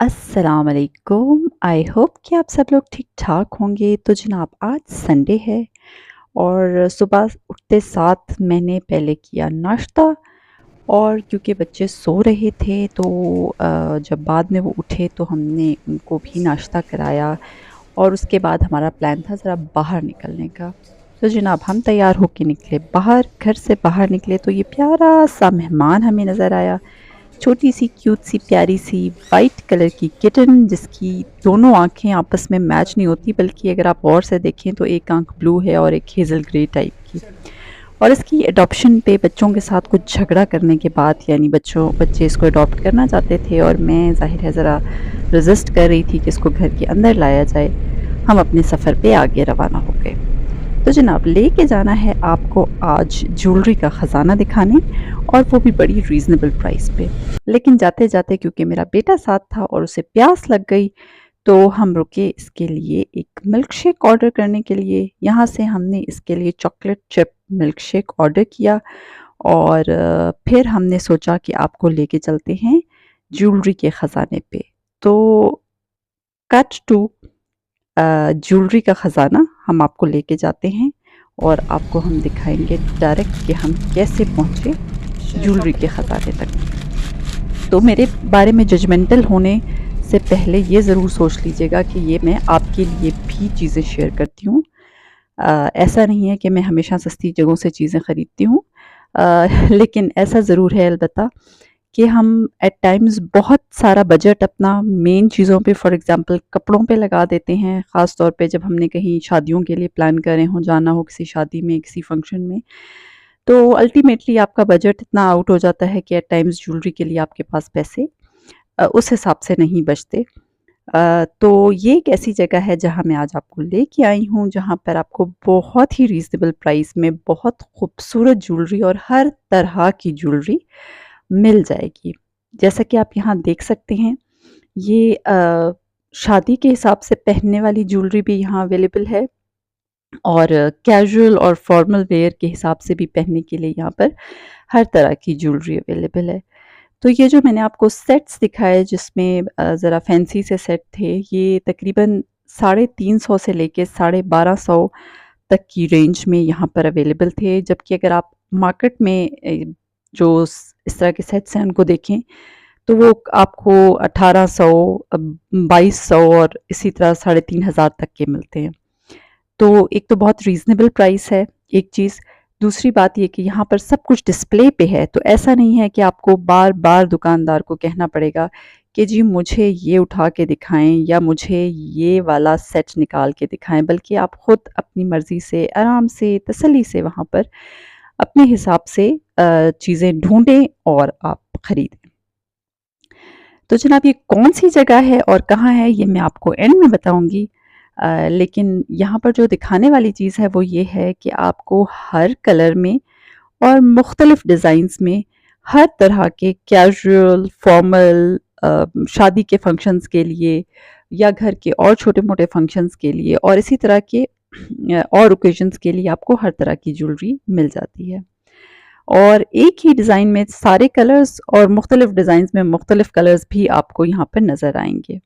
अस्सलाम वालेकुम। I hope कि आप सब लोग ठीक ठाक होंगे। तो जनाब आज संडे है और सुबह उठते साथ मैंने पहले किया नाश्ता। और क्योंकि बच्चे सो रहे थे तो जब बाद में वो उठे तो हमने उनको भी नाश्ता कराया। और उसके बाद हमारा प्लान था ज़रा बाहर निकलने का। तो जनाब हम तैयार होके निकले बाहर, घर से बाहर निकले तो ये प्यारा सा मेहमान हमें नज़र आया। छोटी सी क्यूट सी प्यारी सी वाइट कलर की किटन, जिसकी दोनों आंखें आपस में मैच नहीं होती, बल्कि अगर आप गौर से देखें तो एक आंख ब्लू है और एक हेज़ल ग्रे टाइप की। और इसकी अडॉप्शन पे बच्चों के साथ कुछ झगड़ा करने के बाद, यानी बच्चे इसको अडॉप्ट करना चाहते थे और मैं ज़ाहिर है ज़रा रेजिस्ट कर रही थी कि इसको घर के अंदर लाया जाए। हम अपने सफ़र पे आगे रवाना हो गए। तो जनाब लेके जाना है आपको आज ज्वेलरी का ख़जाना दिखाने, और वो भी बड़ी रीज़नेबल प्राइस पे। लेकिन जाते जाते क्योंकि मेरा बेटा साथ था और उसे प्यास लग गई, तो हम रुके इसके लिए एक मिल्क शेक ऑर्डर करने के लिए। यहाँ से हमने इसके लिए chocolate chip milk shake order किया। और फिर हमने सोचा कि आपको लेके चलते हैं ज्वेलरी के ख़जाने पे। तो कट टू ज्वेलरी का ख़जाना हम आपको लेके जाते हैं और आपको हम दिखाएंगे डायरेक्ट कि हम कैसे पहुँचे ज्वेलरी के ख़जाने तक। तो मेरे बारे में जजमेंटल होने से पहले ये ज़रूर सोच लीजिएगा कि ये मैं आपके लिए भी चीज़ें शेयर करती हूँ। ऐसा नहीं है कि मैं हमेशा सस्ती जगहों से चीज़ें ख़रीदती हूँ। लेकिन ऐसा ज़रूर है अलबत्ता कि हम एट टाइम्स बहुत सारा बजट अपना मेन चीज़ों पे, फॉर एग्ज़ाम्पल कपड़ों पे लगा देते हैं, ख़ास तौर पे जब हमने कहीं शादियों के लिए प्लान कर रहे हों, जाना हो किसी शादी में, किसी फंक्शन में। तो अल्टीमेटली आपका बजट इतना आउट हो जाता है कि एट टाइम्स ज्वेलरी के लिए आपके पास पैसे उस हिसाब से नहीं बचते। तो ये एक ऐसी जगह है जहाँ मैं आज आपको लेके आई हूँ, जहाँ पर आपको बहुत ही रीज़नेबल प्राइस में बहुत खूबसूरत ज्वेलरी और हर तरह की ज्वेलरी मिल जाएगी। जैसा कि आप यहाँ देख सकते हैं, ये शादी के हिसाब से पहनने वाली ज्वेलरी भी यहाँ अवेलेबल है, और कैजुअल और फॉर्मल वेयर के हिसाब से भी पहनने के लिए यहाँ पर हर तरह की ज्वेलरी अवेलेबल है। तो ये जो मैंने आपको सेट्स दिखाए जिसमें ज़रा फैंसी से सेट थे, ये तकरीबन 350 से लेके 1250 तक की रेंज में यहाँ पर अवेलेबल थे। जबकि अगर आप मार्केट में जो इस तरह के सेट्स हैं उनको देखें तो वो आपको 1800, 2200 और इसी तरह 3500 तक के मिलते हैं। तो एक तो बहुत रीज़नेबल प्राइस है, एक चीज़। दूसरी बात ये कि यहाँ पर सब कुछ डिस्प्ले पे है, तो ऐसा नहीं है कि आपको बार-बार दुकानदार को कहना पड़ेगा कि जी मुझे ये उठा के दिखाएँ या मुझे ये वाला सेट निकाल के दिखाएँ, बल्कि आप खुद अपनी मर्ज़ी से, आराम से, तसल्ली से वहाँ पर अपने हिसाब से चीज़ें ढूँढें और आप खरीदें। तो जनाब ये कौन-सी जगह है और कहाँ है, ये मैं आपको एंड में बताऊँगी। लेकिन यहाँ पर जो दिखाने वाली चीज़ है वो ये है कि आपको हर कलर में और मुख्तलिफ डिज़ाइंस में हर तरह के कैजुअल, फॉर्मल, शादी के फंक्शंस के लिए या घर के और छोटे-मोटे फंक्शंस के लिए और इसी तरह के और ओकेजन्स के लिए आपको हर तरह की ज्वेलरी मिल जाती है। और एक ही डिज़ाइन में सारे कलर्स और मुख्तलिफ डिज़ाइंस में मुख्तलिफ कलर्स भी आपको यहाँ पर नज़र आएँगे।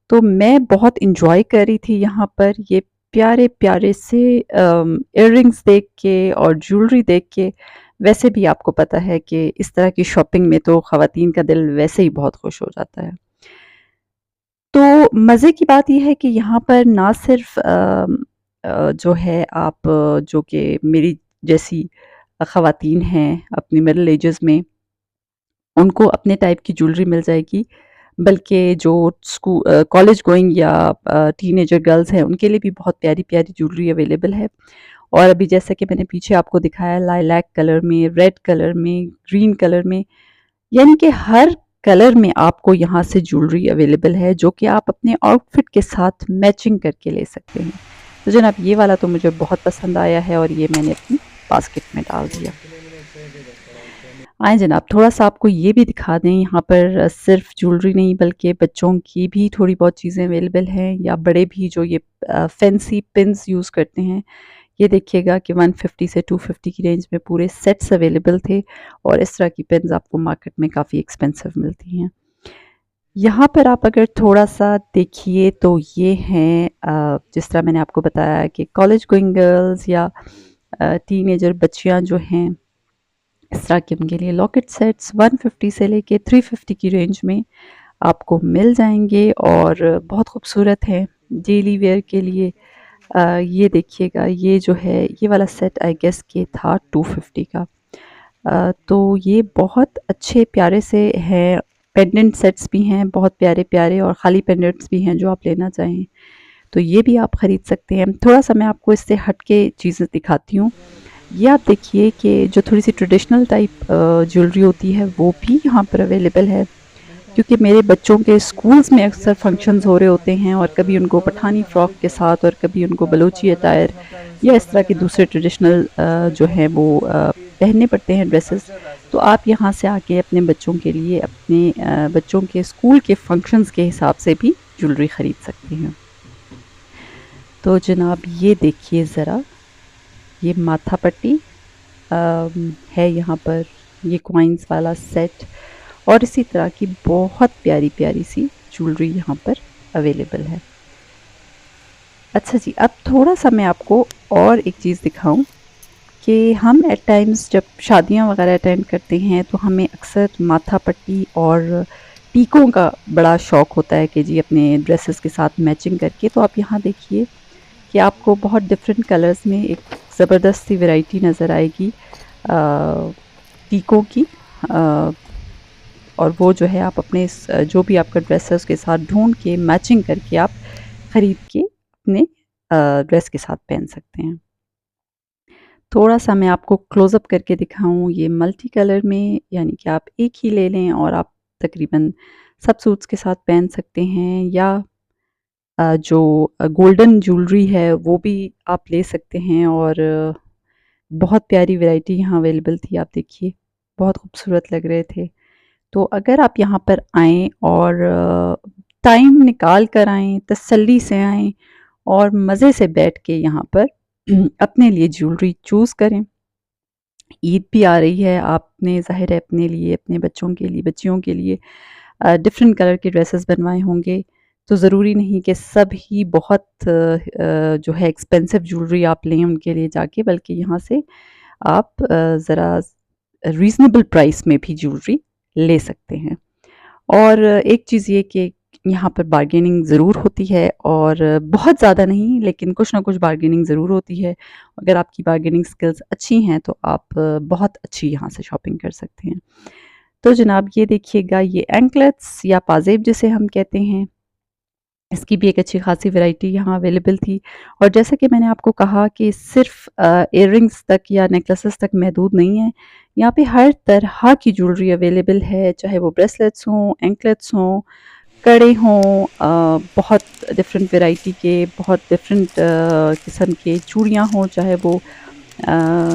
तो मैं बहुत एन्जॉय कर रही थी यहाँ पर ये प्यारे-प्यारे से इयररिंग्स देख के और ज्वेलरी देख के। वैसे भी आपको पता है कि इस तरह की शॉपिंग में तो ख़वातीन का दिल वैसे ही बहुत खुश हो जाता है। तो मज़े की बात ये है कि यहाँ पर ना सिर्फ़ जो है आप जो कि मेरी जैसी ख़वातीन हैं अपनी मिडल एजेस में, उनको अपने टाइप की ज्वेलरी मिल जाएगी, बल्कि जो कॉलेज गोइंग या टीनेजर गर्ल्स हैं उनके लिए भी बहुत प्यारी-प्यारी ज्वेलरी अवेलेबल है। और अभी जैसा कि मैंने पीछे आपको दिखाया लाइलैक कलर में, रेड कलर में, ग्रीन कलर में, यानी कि हर कलर में आपको यहाँ से ज्वेलरी अवेलेबल है जो कि आप अपने आउटफिट के साथ मैचिंग करके ले सकते हैं। तो जनाब ये वाला तो मुझे बहुत पसंद आया है और ये मैंने अपनी बास्केट में डाल दिया। आएँ जनाब थोड़ा-सा आपको ये भी दिखा दें, यहाँ पर सिर्फ़ ज्वेलरी नहीं बल्कि बच्चों की भी थोड़ी बहुत चीज़ें अवेलेबल हैं, या बड़े भी जो ये फैंसी पिन्स यूज़ करते हैं। ये देखिएगा कि 150 से 250 की रेंज में पूरे सेट्स अवेलेबल थे, और इस तरह की पिन्स आपको मार्केट में काफ़ी एक्सपेंसिव मिलती हैं। यहाँ पर आप अगर थोड़ा-सा देखिए तो ये हैं जिस तरह मैंने आपको बताया कि कॉलेज गोइंग गर्ल्स या टीनेजर बच्चियाँ जो हैं, इस तरह के उनके लिए लॉकेट सेट्स 150 से लेके 350 की रेंज में आपको मिल जाएँगे और बहुत खूबसूरत हैं डेली वियर के लिए। ये देखिएगा, ये जो है ये वाला सेट आई गेस कि था 250 का। तो ये बहुत अच्छे प्यारे से हैं, पेंडेंट सेट्स भी हैं बहुत प्यारे-प्यारे और खाली पेंडेंट्स भी हैं जो आप लेना चाहें, तो ये भी आप ख़रीद सकते हैं। थोड़ा-सा मैं आपको इससे हट के चीज़ें दिखाती हूँ। ये आप देखिए कि जो थोड़ी-सी ट्रेडिशनल टाइप ज्वेलरी होती है वो भी यहाँ पर अवेलेबल है। क्योंकि मेरे बच्चों के स्कूल्स में अक्सर फंक्शंस हो रहे होते हैं और कभी उनको पठानी फ्रॉक के साथ और कभी उनको बलूची अटायर या इस तरह के दूसरे ट्रेडिशनल जो हैं वो पहनने पड़ते हैं ड्रेसेस। तो आप यहाँ से आके अपने बच्चों के लिए अपने बच्चों के स्कूल के फंक्शंस के हिसाब से भी ज्वेलरी ख़रीद सकते हैं। तो जनाब ये देखिए ज़रा, ये माथा पट्टी है यहाँ पर, ये कॉइन्स वाला सेट और इसी तरह की बहुत प्यारी-प्यारी सी ज्वेलरी यहाँ पर अवेलेबल है। अच्छा जी, अब थोड़ा-सा मैं आपको और एक चीज़ दिखाऊँ कि हम एट टाइम्स जब शादियाँ वगैरह अटेंड करते हैं तो हमें अक्सर माथा पट्टी और टीकों का बड़ा शौक़ होता है कि जी अपने ड्रेसेस के साथ मैचिंग करके। तो आप यहाँ देखिए कि आपको बहुत डिफरेंट कलर्स में एक ज़बरदस्त सी वैरायटी नज़र आएगी टीकों की। और वो जो है आप अपने जो भी आपका ड्रेस है उसके साथ ढूँढ के मैचिंग करके आप ख़रीद के अपने ड्रेस के साथ पहन सकते हैं। थोड़ा-सा मैं आपको क्लोज़अप करके दिखाऊँ ये मल्टी कलर में, यानी कि आप एक ही ले लें और आप तकरीबन सब सूट्स के साथ पहन सकते हैं या जो गोल्डन ज्वेलरी है वो भी आप ले सकते हैं और बहुत प्यारी वैरायटी यहाँ अवेलेबल थी, आप देखिए बहुत खूबसूरत लग रहे थे। तो अगर आप यहाँ पर आएँ और टाइम निकाल कर आएँ, तसल्ली से आएँ और मज़े से बैठ के यहाँ पर अपने लिए ज्वेलरी चूज़ करें। ईद भी आ रही है, आपने ज़ाहिर है अपने लिए, अपने बच्चों के लिए, बच्चियों के लिए डिफ़रेंट कलर के ड्रेसेस बनवाए होंगे, तो ज़रूरी नहीं कि सब ही बहुत जो है एक्सपेंसिव ज्वेलरी आप लें उनके लिए जाके, बल्कि यहाँ से आप ज़रा रीज़नेबल प्राइस में भी ज्वेलरी ले सकते हैं। और एक चीज़ ये कि यहाँ पर बार्गेनिंग ज़रूर होती है और बहुत ज़्यादा नहीं, लेकिन कुछ ना कुछ बार्गेनिंग ज़रूर होती है। अगर आपकी बार्गेनिंग स्किल्स अच्छी हैं तो आप बहुत अच्छी यहाँ से शॉपिंग कर सकते हैं। तो जनाब ये देखिएगा, ये एंकलेट्स या पाज़ेब जिसे हम कहते हैं, इसकी भी एक अच्छी खासी वैरायटी यहाँ अवेलेबल थी। और जैसा कि मैंने आपको कहा कि सिर्फ़ इयररिंग्स तक या नेकलेसेस तक महदूद नहीं है, यहाँ पे हर तरह की ज्वेलरी अवेलेबल है, चाहे वो ब्रेसलेट्स हों, एंकलेट्स हों, कड़े हों, बहुत डिफरेंट वैरायटी के, बहुत डिफरेंट किस्म के चूड़ियाँ हों, चाहे वो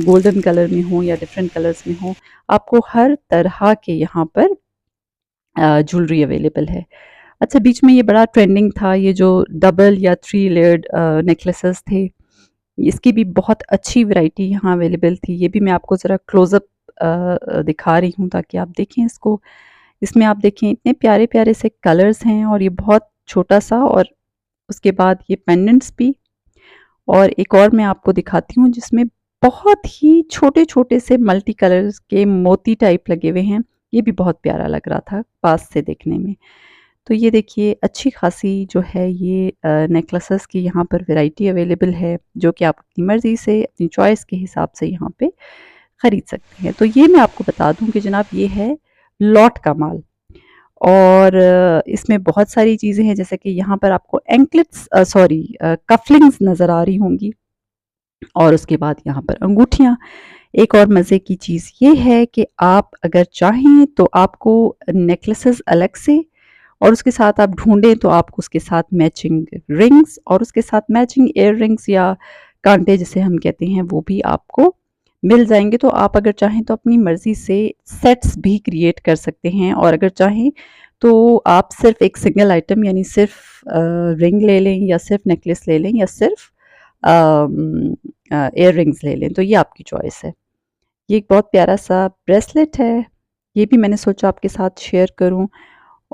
गोल्डन कलर में हों या डिफरेंट कलर्स में हों, आपको हर तरह के यहाँ पर ज्वेलरी अवेलेबल है। अच्छा, बीच में ये बड़ा ट्रेंडिंग था, ये जो डबल या 3 लेयर्ड नेकलेसेस थे, इसकी भी बहुत अच्छी वैरायटी यहाँ अवेलेबल थी। ये भी मैं आपको ज़रा क्लोज़अप दिखा रही हूँ ताकि आप देखें इसको। इसमें आप देखें इतने प्यारे-प्यारे से कलर्स हैं और ये बहुत छोटा-सा, और उसके बाद ये पेंडेंट्स भी। और एक और मैं आपको दिखाती हूँ जिसमें बहुत ही छोटे-छोटे से मल्टी कलर्स के मोती टाइप लगे हुए हैं। ये भी बहुत प्यारा लग रहा था पास से देखने में। तो ये देखिए अच्छी खासी जो है ये नेकलेसेस की यहाँ पर वैरायटी अवेलेबल है, जो कि आप अपनी मर्ज़ी से, अपनी चॉइस के हिसाब से यहाँ पे ख़रीद सकते हैं। तो ये मैं आपको बता दूँ कि जनाब ये है लॉट का माल। और इसमें बहुत सारी चीज़ें हैं, जैसे कि यहाँ पर आपको एंकलेट्स सॉरी कफलिंग्स नज़र आ रही होंगी और उसके बाद यहाँ पर अंगूठियाँ। एक और मज़े की चीज़ ये है कि आप अगर चाहें तो आपको नेकलेसेस अलग से और उसके साथ आप ढूँढें तो आपको उसके साथ मैचिंग रिंग्स और उसके साथ मैचिंग इयररिंग्स या कांटे जिसे हम कहते हैं वो भी आपको मिल जाएँगे। तो आप अगर चाहें तो अपनी मर्ज़ी से सेट्स भी क्रिएट कर सकते हैं, और अगर चाहें तो आप सिर्फ़ एक सिंगल आइटम यानी सिर्फ़ रिंग ले लें या सिर्फ़ नेकलेस ले लें या सिर्फ़ इयररिंग्स ले लें, तो ये आपकी चॉइस है। ये एक बहुत प्यारा-सा ब्रेसलेट है, ये भी मैंने सोचा आपके साथ शेयर करूँ।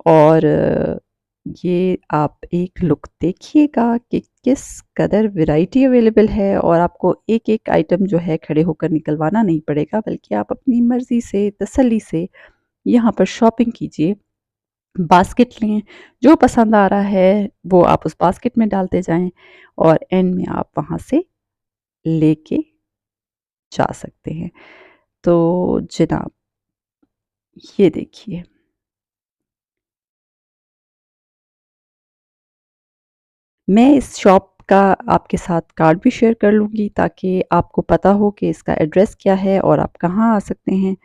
और ये आप एक लुक देखिएगा कि किस कदर वैरायटी अवेलेबल है और आपको एक-एक आइटम जो है खड़े होकर निकलवाना नहीं पड़ेगा, बल्कि आप अपनी मर्ज़ी से, तसल्ली से यहाँ पर शॉपिंग कीजिए। बास्केट लें, जो पसंद आ रहा है वो आप उस बास्केट में डालते जाएँ और एंड में आप वहाँ से लेके जा सकते हैं। तो जनाब, ये देखिए। मैं इस शॉप का आपके साथ कार्ड भी शेयर कर लूँगी ताकि आपको पता हो कि इसका एड्रेस क्या है और आप कहाँ आ सकते हैं।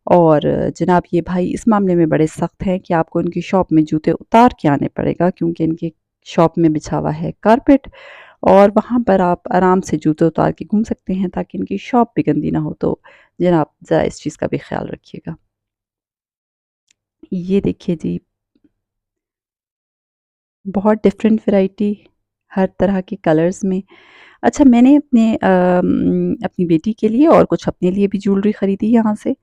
और जनाब, ये भाई इस मामले में बड़े सख्त हैं कि आपको इनकी शॉप में जूते उतार के आने पड़ेगा, क्योंकि इनकी शॉप में बिछा हुआ है कारपेट और वहाँ पर आप आराम से जूते उतार के घूम सकते हैं ताकि इनकी शॉप भी गंदी ना हो। तो जनाब, ज़रा इस चीज़ का भी ख्याल रखिएगा। ये देखिए जी, बहुत डिफरेंट वैरायटी, हर तरह के कलर्स में। अच्छा, मैंने अपनी बेटी के लिए और कुछ अपने लिए भी ज्वेलरी ख़रीदी यहाँ से।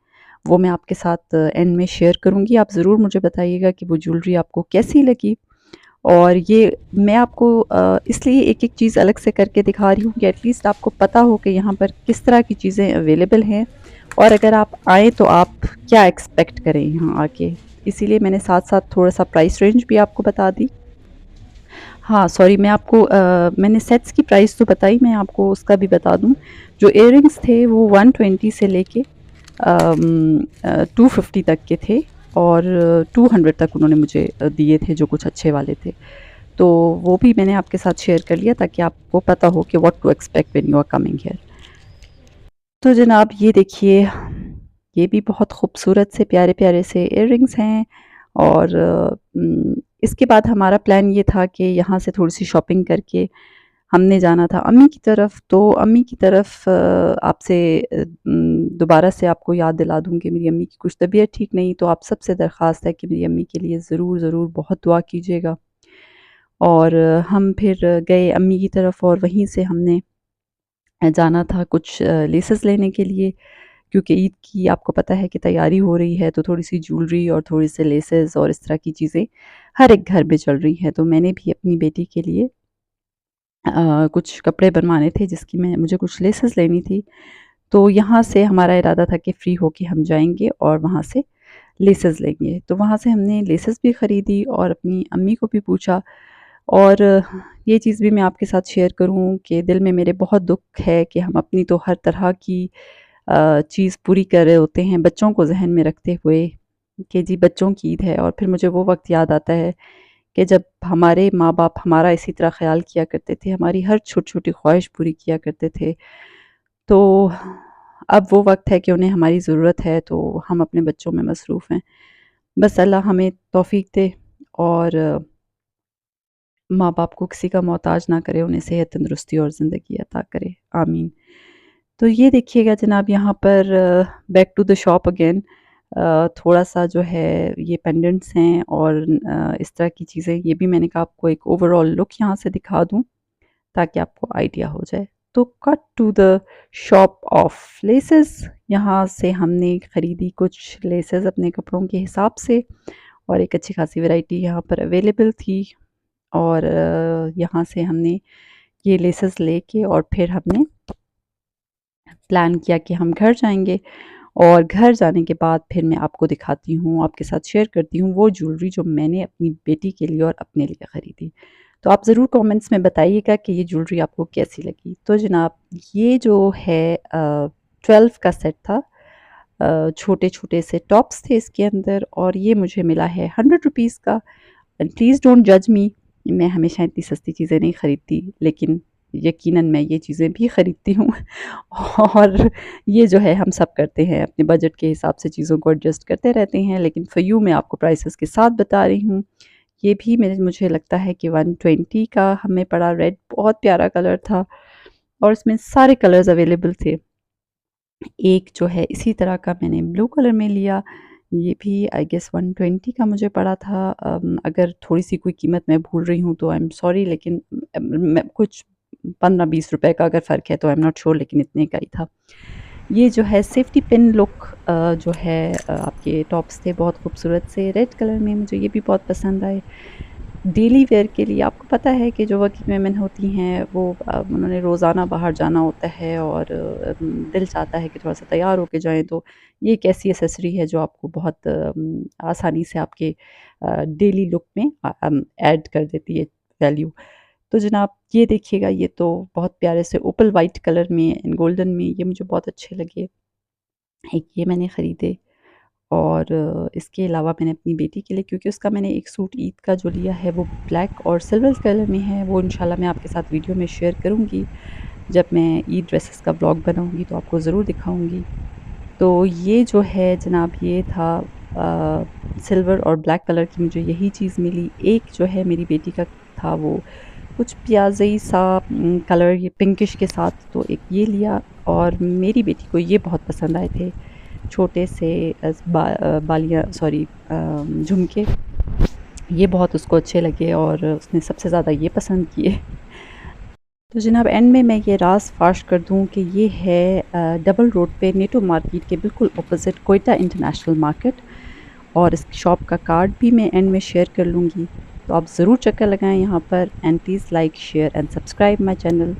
वो मैं आपके साथ एंड में शेयर करूँगी। आप ज़रूर मुझे बताइएगा कि वो ज्वेलरी आपको कैसी लगी। और ये मैं आपको इसलिए एक-एक चीज़ अलग से करके दिखा रही हूँ कि एटलीस्ट आपको पता हो कि यहाँ पर किस तरह की चीज़ें अवेलेबल हैं और अगर आप आएँ तो आप क्या एक्सपेक्ट करें यहाँ आके। इसीलिए मैंने साथ-साथ थोड़ा-सा प्राइस रेंज भी आपको बता दी। हाँ, सॉरी, मैंने सेट्स की प्राइस तो बताई, मैं आपको उसका भी बता दूँ। जो इयररिंग्स थे वो 120 से लेके 250 तक के थे और 200 तक उन्होंने मुझे दिए थे, जो कुछ अच्छे वाले थे। तो वो भी मैंने आपके साथ शेयर कर लिया ताकि आपको पता हो कि what to expect when you are coming here. तो जनाब, ये देखिए, ये भी बहुत खूबसूरत से प्यारे-प्यारे से इयररिंग्स हैं और इसके बाद हमारा प्लान ये था कि यहाँ से थोड़ी-सी शॉपिंग करके हमने जाना था अम्मी की तरफ। तो अम्मी की तरफ आपसे दोबारा से आपको याद दिला दूँ कि मेरी अम्मी की कुछ तबीयत ठीक नहीं, तो आप सबसे दरख्वास्त है कि मेरी अम्मी के लिए ज़रूर बहुत दुआ कीजिएगा। और हम फिर गए अम्मी की तरफ और वहीं से हमने जाना था कुछ लेसेस लेने के लिए, क्योंकि ईद की आपको पता है कि तैयारी हो रही है, तो थोड़ी-सी ज्वेलरी और थोड़े-से लेसेस और इस तरह की चीज़ें हर एक घर में चल रही हैं। तो मैंने भी अपनी बेटी के लिए कुछ कपड़े बनवाने थे, जिसकी मैं मुझे कुछ लेसेस लेनी थी। तो यहाँ से हमारा इरादा था कि फ्री होके हम जाएँगे और वहाँ से लेसेस लेंगे। तो वहाँ से हमने लेसेस भी ख़रीदी और अपनी अम्मी को भी पूछा। और ये चीज़ भी मैं आपके साथ शेयर करूँ कि दिल में मेरे बहुत दुःख है कि हम अपनी तो हर तरह की चीज़ पूरी कर रहे होते हैं, बच्चों को ज़हन में रखते हुए कि जी बच्चों की ईद है, और फिर मुझे वो वक़्त याद आता है कि जब हमारे माँ-बाप हमारा इसी तरह ख़्याल किया करते थे, हमारी हर छोटी-छोटी ख़्वाहिश पूरी किया करते थे। तो अब वो वक़्त है कि उन्हें हमारी ज़रूरत है, तो हम अपने बच्चों में मसरूफ़ हैं। बस अल्लाह हमें तौफ़ीक दे और माँ-बाप को किसी का मोहताज ना करे, उन्हें सेहत, तंदुरुस्ती और ज़िंदगी अता करे। आमीन। तो ये देखिएगा जनाब, यहाँ पर back to the shop again, थोड़ा-सा जो है ये पेंडेंट्स हैं और इस तरह की चीज़ें, ये भी मैंने कहा आपको एक ओवरऑल लुक यहाँ से दिखा दूँ ताकि आपको आइडिया हो जाए। तो cut to the shop of laces, यहाँ से हमने खरीदी कुछ लेसेस अपने कपड़ों के हिसाब से और एक अच्छी खासी वैरायटी यहाँ पर अवेलेबल थी। और यहाँ से हमने ये लेसेस लेके और फिर हमने प्लान किया कि हम घर जाएँगे और घर जाने के बाद फिर मैं आपको दिखाती हूँ, आपके साथ शेयर करती हूँ वो ज्वेलरी जो मैंने अपनी बेटी के लिए और अपने लिए खरीदी। तो आप ज़रूर कमेंट्स में बताइएगा कि ये ज्वेलरी आपको कैसी लगी। तो जनाब, ये जो है 12 का सेट था। छोटे-छोटे से टॉप्स थे इसके अंदर और ये मुझे मिला है 100 रुपीज़ का। एंड प्लीज़ डोंट जज मी, मैं हमेशा इतनी सस्ती चीज़ें नहीं खरीदती, लेकिन यकीनन मैं ये चीज़ें भी खरीदती हूँ और ये जो है हम सब करते हैं, अपने बजट के हिसाब से चीज़ों को एडजस्ट करते रहते हैं। लेकिन फ़ॉर यू मैं आपको प्राइसेस के साथ बता रही हूँ। ये भी मुझे लगता है कि 120 का हमें पड़ा। रेड बहुत प्यारा कलर था और इसमें सारे कलर्स अवेलेबल थे। एक जो है इसी तरह का मैंने ब्लू कलर में लिया, ये भी आई गेस 120 का मुझे पड़ा था। अगर थोड़ी-सी कोई कीमत मैं भूल रही हूँ तो आई एम सॉरी, लेकिन मैं कुछ 15-20 रुपए का अगर फ़र्क है तो आई एम नॉट श्योर, लेकिन इतने का ही था। ये जो है सेफ्टी पिन लुक जो है आपके टॉप्स थे बहुत खूबसूरत से रेड कलर में, मुझे ये भी बहुत पसंद आए। डेली वेयर के लिए आपको पता है कि जो वर्किंग वुमेन होती हैं वो उन्होंने रोज़ाना बाहर जाना होता है और दिल चाहता है कि थोड़ा-सा तैयार होके जाएँ, तो ये एक ऐसी एक्सेसरी है जो आपको बहुत आसानी से आपके डेली लुक में ऐड कर देती है वैल्यू। तो जनाब ये देखिएगा, ये तो बहुत प्यारे से ओपल वाइट कलर में एंड गोल्डन में, ये मुझे बहुत अच्छे लगे। एक ये मैंने ख़रीदे और इसके अलावा मैंने अपनी बेटी के लिए, क्योंकि उसका मैंने एक सूट ईद का जो लिया है वो ब्लैक और सिल्वर कलर में है, वो इंशाल्लाह मैं आपके साथ वीडियो में शेयर करूँगी। जब मैं ईद ड्रेसेस का व्लॉग बनाऊँगी तो आपको ज़रूर दिखाऊँगी। तो ये जो है जनाब ये था सिल्वर और ब्लैक कलर की मुझे यही चीज़ मिली। एक जो है मेरी बेटी का था वो कुछ प्याज़ी सा कलर ये पिंकिश के साथ, तो एक ये लिया और मेरी बेटी को ये बहुत पसंद आए थे। छोटे से बालियाँ सॉरी झुमके, ये बहुत उसको अच्छे लगे और उसने सबसे ज़्यादा ये पसंद किए। तो जनाब एंड में मैं ये राज़ फ़ाश कर दूँ कि ये है डबल रोड पे नेटो मार्केट के बिल्कुल अपोज़िट कोयटा इंटरनेशनल मार्केट, और इस शॉप का कार्ड भी मैं एंड में शेयर कर लूँगी। तो आप ज़रूर चक्कर लगाएँ यहाँ पर and please like, share and subscribe my channel.